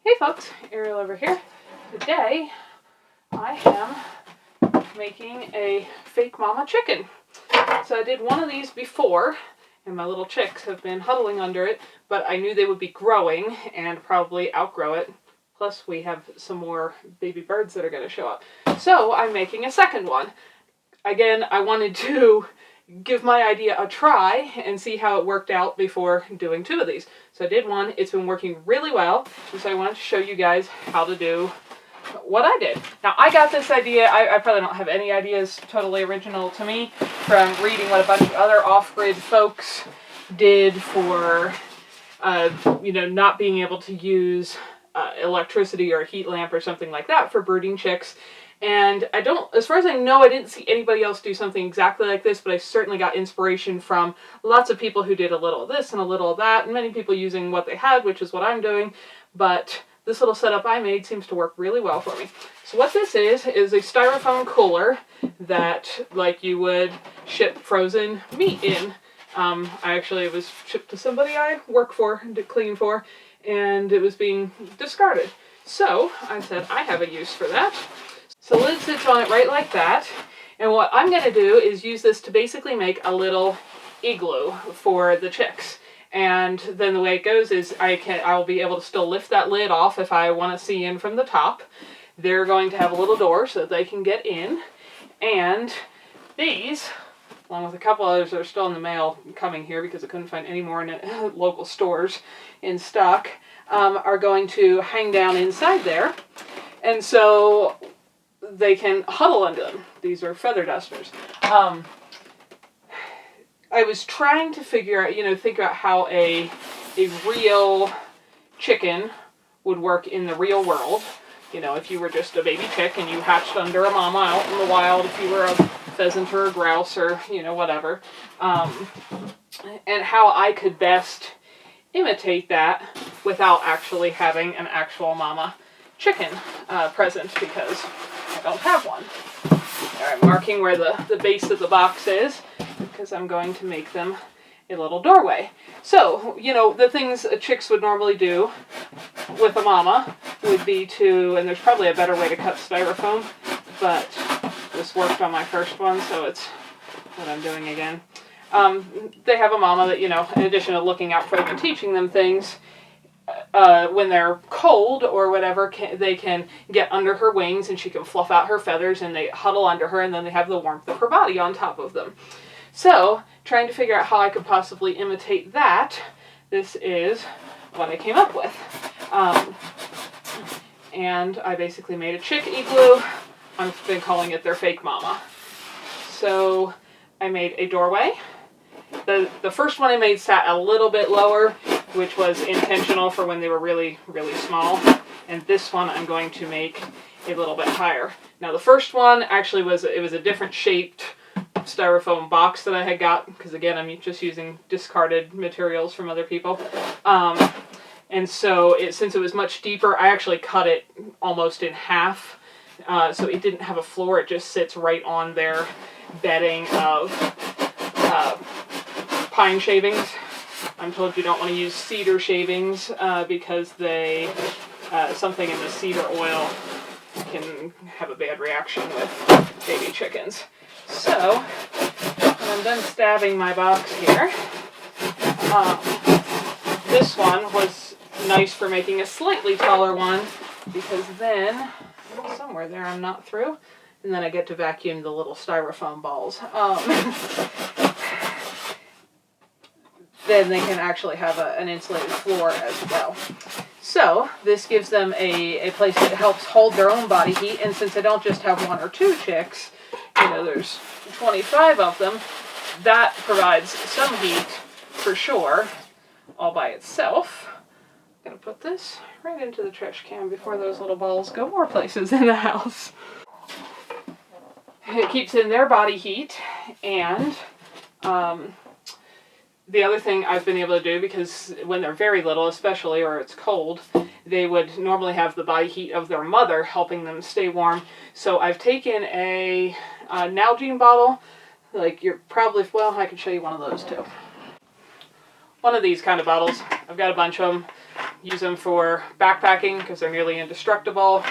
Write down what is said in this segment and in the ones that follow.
Hey folks, Ariel over here. Today I am making a fake mama chicken. So I did one of these before and my little chicks have been huddling under it, but I knew they would be growing and probably outgrow it. Plus we have some more baby birds that are going to show up. So I'm making a second one. Again, I wanted to give my idea a try and see how it worked out before doing two of these. So I did one, it's been working really well, and so I wanted to show you guys how to do what I did. Now I got this idea, I probably don't have any ideas totally original to me, from reading what a bunch of other off-grid folks did for, not being able to use electricity or a heat lamp or something like that for brooding chicks. And as far as I know, I didn't see anybody else do something exactly like this, but I certainly got inspiration from lots of people who did a little of this and a little of that, and many people using what they had, which is what I'm doing. But this little setup I made seems to work really well for me. So what this is a styrofoam cooler that, like you would ship frozen meat in. It was shipped to somebody I work for, clean for, and it was being discarded. So I said, I have a use for that. So the lid sits on it right like that, and what I'm going to do is use this to basically make a little igloo for the chicks. And then the way it goes is I'll be able to still lift that lid off if I want to see in from the top. They're going to have a little door so that they can get in, and these, along with a couple others that are still in the mail coming here because I couldn't find any more in local stores in stock, are going to hang down inside there. And so they can huddle under them. These are feather dusters. I was trying to think about how a real chicken would work in the real world. If you were just a baby chick and you hatched under a mama out in the wild, if you were a pheasant or a grouse or, whatever. And how I could best imitate that without actually having an actual mama chicken present, because I don't have one. I'm marking where the base of the box is because I'm going to make them a little doorway. So, the things chicks would normally do with a mama would be and there's probably a better way to cut styrofoam, but this worked on my first one, so it's what I'm doing again. They have a mama that, in addition to looking out for them and teaching them things, when they're cold or whatever, they can get under her wings and she can fluff out her feathers and they huddle under her, and then they have the warmth of her body on top of them. So, trying to figure out how I could possibly imitate that, this is what I came up with. And I basically made a chick igloo. I've been calling it their fake mama. So, I made a doorway. The first one I made sat a little bit lower, which was intentional for when they were really, really small. And this one I'm going to make a little bit higher. Now the first one actually was a different shaped styrofoam box that I had got, because again, I'm just using discarded materials from other people. And so since it was much deeper, I actually cut it almost in half. So it didn't have a floor, it just sits right on their bedding of pine shavings. I'm told you don't want to use cedar shavings because something in the cedar oil can have a bad reaction with baby chickens. So, when I'm done stabbing my box here, this one was nice for making a slightly taller one, because then, somewhere there I'm not through, and then I get to vacuum the little styrofoam balls. Then they can actually have an insulated floor as well. So this gives them a place that helps hold their own body heat, and since I don't just have one or two chicks, there's 25 of them, that provides some heat for sure, all by itself. I'm going to put this right into the trash can before those little balls go more places in the house. It keeps in their body heat, and the other thing I've been able to do, because when they're very little especially, or it's cold, they would normally have the body heat of their mother helping them stay warm. So I've taken a Nalgene bottle, like you're probably, well, I can show you one of those too. One of these kind of bottles. I've got a bunch of them. use them for backpacking because they're nearly indestructible.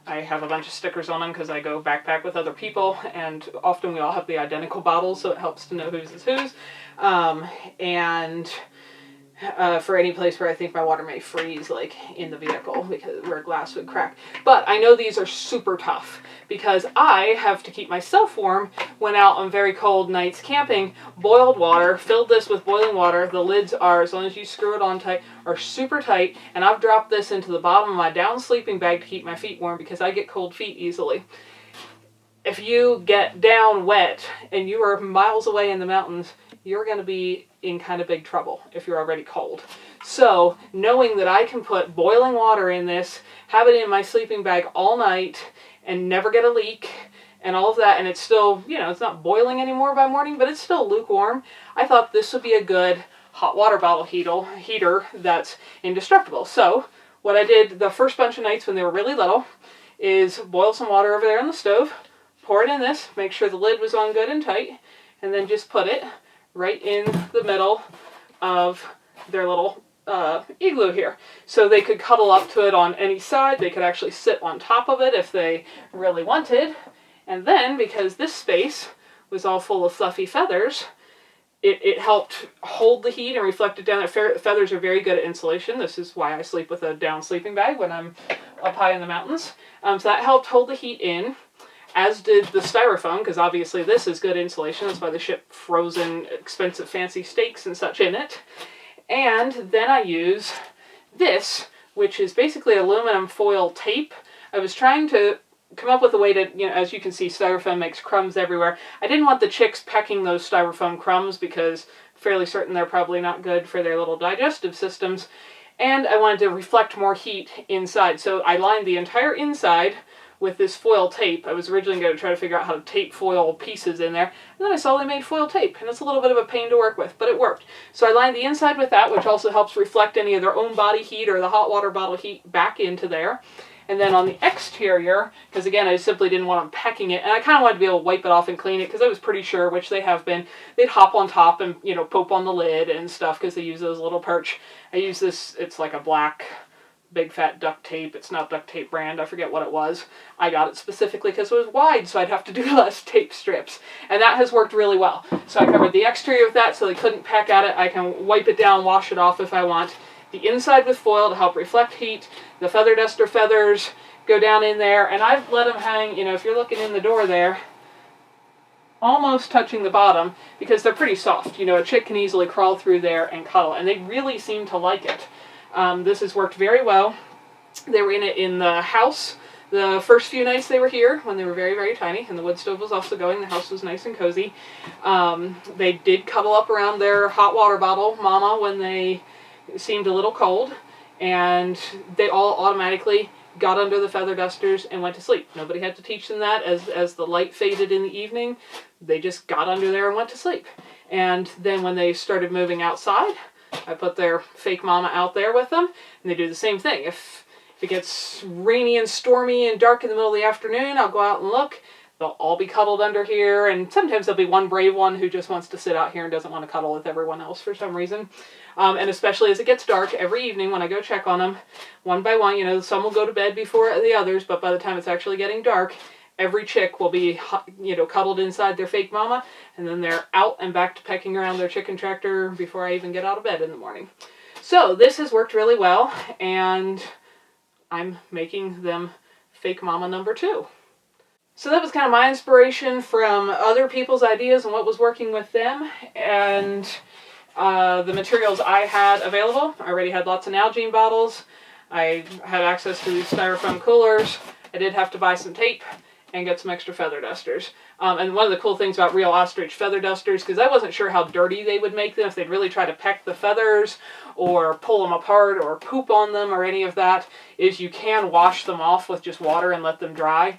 I have a bunch of stickers on them because I go backpack with other people, and often we all have the identical bottles, so it helps to know whose is whose. And for any place where I think my water may freeze, like in the vehicle, because where glass would crack. But I know these are super tough because I have to keep myself warm when out on very cold nights camping. Boiled water, filled this with boiling water. The lids are, as long as you screw it on tight, are super tight. And I've dropped this into the bottom of my down sleeping bag to keep my feet warm because I get cold feet easily. If you get down wet and you are miles away in the mountains, you're going to be in kind of big trouble if you're already cold. So knowing that I can put boiling water in this, have it in my sleeping bag all night and never get a leak and all of that, and it's still, you know, it's not boiling anymore by morning, but it's still lukewarm, I thought this would be a good hot water bottle heater that's indestructible. So what I did the first bunch of nights when they were really little is boil some water over there on the stove, pour it in this, make sure the lid was on good and tight, and then just put it right in the middle of their little igloo here. So they could cuddle up to it on any side. They could actually sit on top of it if they really wanted. And then, because this space was all full of fluffy feathers, it helped hold the heat and reflect it down. Feathers are very good at insulation. This is why I sleep with a down sleeping bag when I'm up high in the mountains. So that helped hold the heat in, as did the styrofoam, because obviously this is good insulation. That's why they ship frozen, expensive, fancy steaks and such in it. And then I use this, which is basically aluminum foil tape. I was trying to come up with a way to, you know, as you can see, styrofoam makes crumbs everywhere. I didn't want the chicks pecking those styrofoam crumbs because I'm fairly certain they're probably not good for their little digestive systems. And I wanted to reflect more heat inside. So I lined the entire inside with this foil tape. I was originally going to try to figure out how to tape foil pieces in there, and then I saw they made foil tape, and it's a little bit of a pain to work with, but it worked. So I lined the inside with that, which also helps reflect any of their own body heat or the hot water bottle heat back into there. And then on the exterior, because again, I simply didn't want them pecking it, and I kind of wanted to be able to wipe it off and clean it, because I was pretty sure, which they have been, they'd hop on top and, you know, poop on the lid and stuff, because they use those little perch. I use this, it's like a black big fat duct tape. It's not duct tape brand. I forget what it was. I got it specifically because it was wide, so I'd have to do less tape strips. And that has worked really well. So I covered the exterior with that so they couldn't peck at it. I can wipe it down, wash it off if I want. The inside with foil to help reflect heat. The feather duster feathers go down in there. And I've let them hang, you know, if you're looking in the door there, almost touching the bottom, because they're pretty soft. You know, a chick can easily crawl through there and cuddle. And they really seem to like it. This has worked very well. They were in it in the house the first few nights they were here when they were very, very tiny, and the wood stove was also going. The house was nice and cozy. They did cuddle up around their hot water bottle mama when they seemed a little cold, and they all automatically got under the feather dusters and went to sleep. Nobody had to teach them that. As the light faded in the evening, they just got under there and went to sleep. And then when they started moving outside, I put their fake mama out there with them, and they do the same thing. If it gets rainy and stormy and dark in the middle of the afternoon, I'll go out and look. They'll all be cuddled under here, and sometimes there'll be one brave one who just wants to sit out here and doesn't want to cuddle with everyone else for some reason. And especially as it gets dark, every evening when I go check on them, one by one, you know, some will go to bed before the others, but by the time it's actually getting dark, every chick will be, you know, cuddled inside their fake mama, and then they're out and back to pecking around their chicken tractor before I even get out of bed in the morning. So this has worked really well, and I'm making them fake mama number 2. So that was kind of my inspiration from other people's ideas and what was working with them, and the materials I had available. I already had lots of Nalgene bottles. I had access to these styrofoam coolers. I did have to buy some tape and get some extra feather dusters. And one of the cool things about real ostrich feather dusters, because I wasn't sure how dirty they would make them, if they'd really try to peck the feathers or pull them apart or poop on them or any of that, is you can wash them off with just water and let them dry.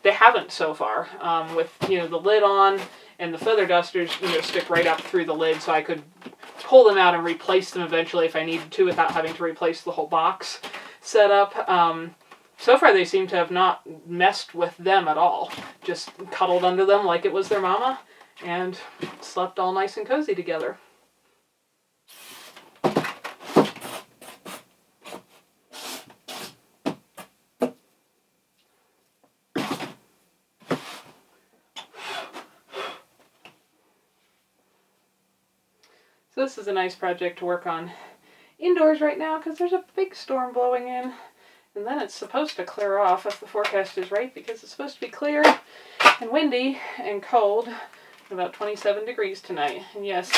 They haven't so far. With, you know, the lid on, and the feather dusters, you know, stick right up through the lid, so I could pull them out and replace them eventually if I needed to without having to replace the whole box setup. So far they seem to have not messed with them at all. Just cuddled under them like it was their mama and slept all nice and cozy together. So this is a nice project to work on indoors right now because there's a big storm blowing in. And then it's supposed to clear off if the forecast is right, because it's supposed to be clear and windy and cold, about 27 degrees tonight. And yes,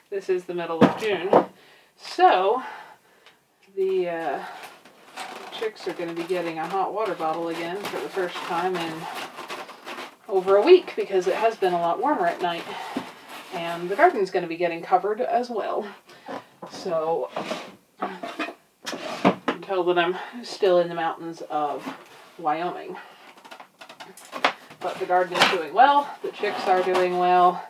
this is the middle of June. So the chicks are going to be getting a hot water bottle again for the first time in over a week, because it has been a lot warmer at night. And the garden's going to be getting covered as well. So until then, I'm still in the mountains of Wyoming. But the garden is doing well, the chicks are doing well,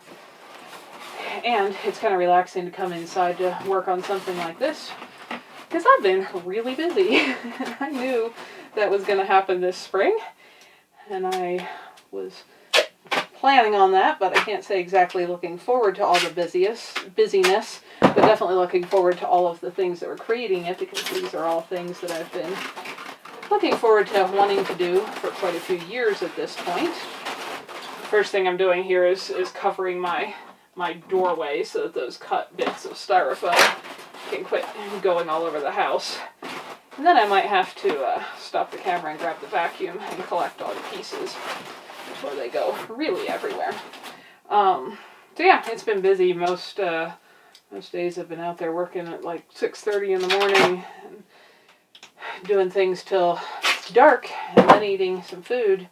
and it's kind of relaxing to come inside to work on something like this, because I've been really busy. I knew that was going to happen this spring, and I was planning on that, but I can't say exactly looking forward to all the busyness, but definitely looking forward to all of the things that were creating it, because these are all things that I've been looking forward to wanting to do for quite a few years at this point. The first thing I'm doing here is covering my doorway so that those cut bits of styrofoam can quit going all over the house. And then I might have to stop the camera and grab the vacuum and collect all the pieces before they go really everywhere. So yeah, it's been busy. Most days I've been out there working at like 6:30 in the morning and doing things till dark, and then eating some food,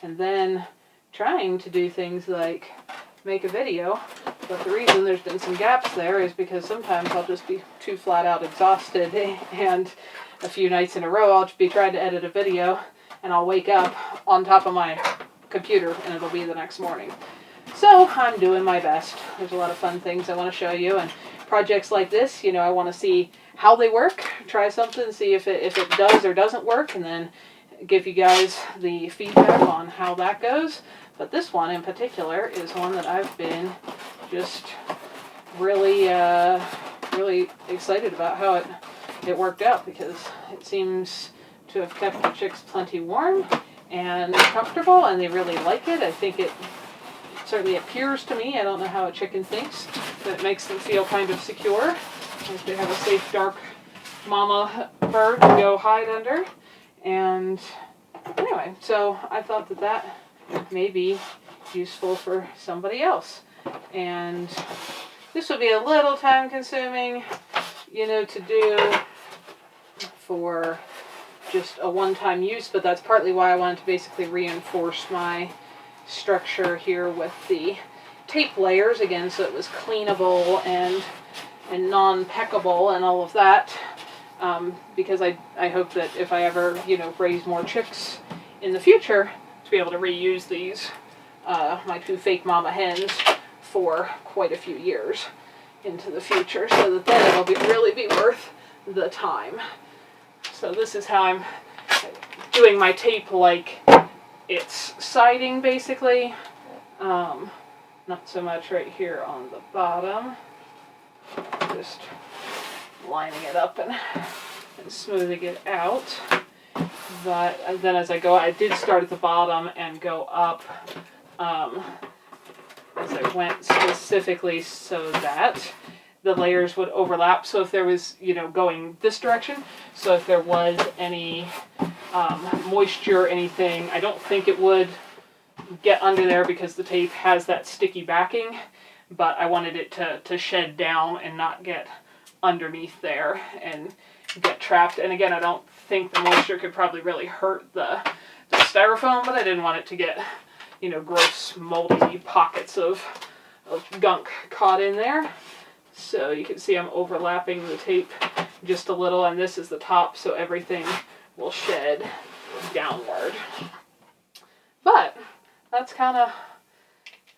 and then trying to do things like make a video. But the reason there's been some gaps there is because sometimes I'll just be too flat out exhausted, and a few nights in a row I'll just be trying to edit a video and I'll wake up on top of my computer and it'll be the next morning. So I'm doing my best. There's a lot of fun things I want to show you, and projects like this, I want to see how they work, try something, see if it does or doesn't work, and then give you guys the feedback on how that goes. But this one in particular is one that I've been just really excited about how it worked out, because it seems to have kept the chicks plenty warm and comfortable, and they really like it. I think it certainly appears to me, I don't know how a chicken thinks, but it makes them feel kind of secure, like they have a safe, dark mama bird to go hide under. And anyway, so I thought that may be useful for somebody else. And this would be a little time consuming, to do for just a one-time use, but that's partly why I wanted to basically reinforce my structure here with the tape layers again, so it was cleanable and non-peckable and all of that, because I hope that if I ever raise more chicks in the future, to be able to reuse these my two fake mama hens for quite a few years into the future, so that then it'll really be worth the time. So this is how I'm doing my tape, like it's siding basically. Not so much right here on the bottom. Just lining it up and smoothing it out. But then as I go, I did start at the bottom and go up as I went, specifically so that the layers would overlap. So if there was, going this direction, so if there was any moisture or anything, I don't think it would get under there because the tape has that sticky backing, but I wanted it to shed down and not get underneath there and get trapped. And again, I don't think the moisture could probably really hurt the styrofoam, but I didn't want it to get, gross moldy pockets of gunk caught in there. So you can see I'm overlapping the tape just a little, and this is the top, so everything will shed downward. But that's kind of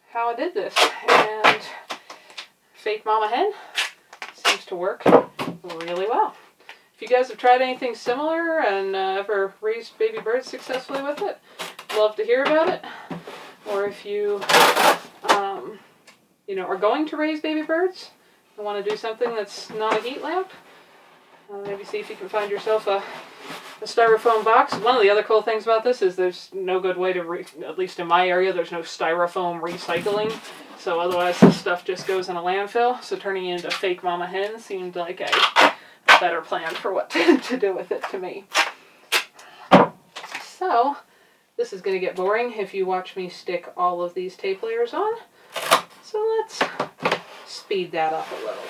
how I did this, and fake mama hen seems to work really well. If you guys have tried anything similar and ever raised baby birds successfully with it, love to hear about it. Or if you, are going to raise baby birds and want to do something that's not a heat lamp, maybe see if you can find yourself a the styrofoam box. One of the other cool things about this is there's no good way to, at least in my area, there's no styrofoam recycling. So otherwise this stuff just goes in a landfill. So turning it into fake mama hen seemed like a better plan for what to do with it to me. So this is going to get boring if you watch me stick all of these tape layers on. So let's speed that up a little.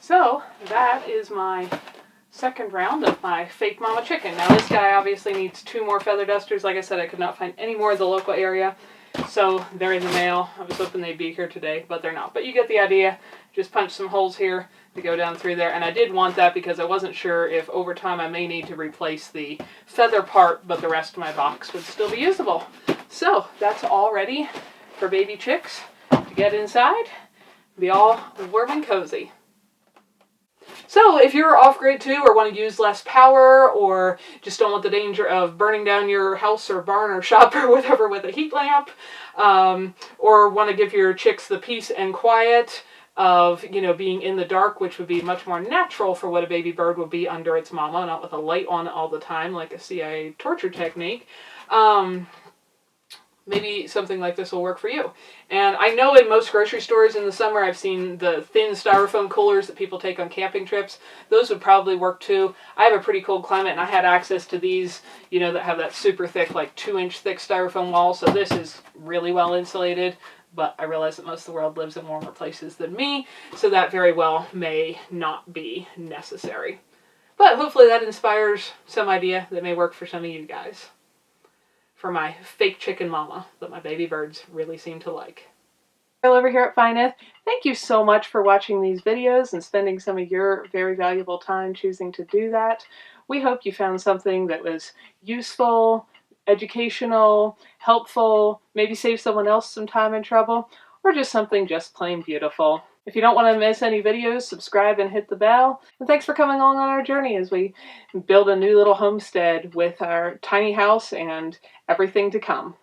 So that is my second round of my fake mama chicken. Now this guy obviously needs 2 more feather dusters. Like I said, I could not find any more in the local area. So they're in the mail. I was hoping they'd be here today, but they're not. But you get the idea. Just punch some holes here to go down through there. And I did want that because I wasn't sure if over time I may need to replace the feather part, but the rest of my box would still be usable. So that's all ready for baby chicks to get inside, be all warm and cozy. So if you're off-grid too, or want to use less power, or just don't want the danger of burning down your house or barn or shop or whatever with a heat lamp, or want to give your chicks the peace and quiet of, you know, being in the dark, which would be much more natural for what a baby bird would be under its mama, not with a light on all the time like a CIA torture technique, maybe something like this will work for you. And I know in most grocery stores in the summer I've seen the thin styrofoam coolers that people take on camping trips. Those would probably work too. I have a pretty cold climate and I had access to these, you know, that have that super thick, like 2-inch thick styrofoam wall. So this is really well insulated. But I realize that most of the world lives in warmer places than me. So that very well may not be necessary. But hopefully that inspires some idea that may work for some of you guys. For my fake chicken mama that my baby birds really seem to like. Over here at Fineth, thank you so much for watching these videos and spending some of your very valuable time choosing to do that. We hope you found something that was useful, educational, helpful, maybe save someone else some time and trouble, or just something just plain beautiful. If you don't want to miss any videos, subscribe and hit the bell. And thanks for coming along on our journey as we build a new little homestead with our tiny house and everything to come.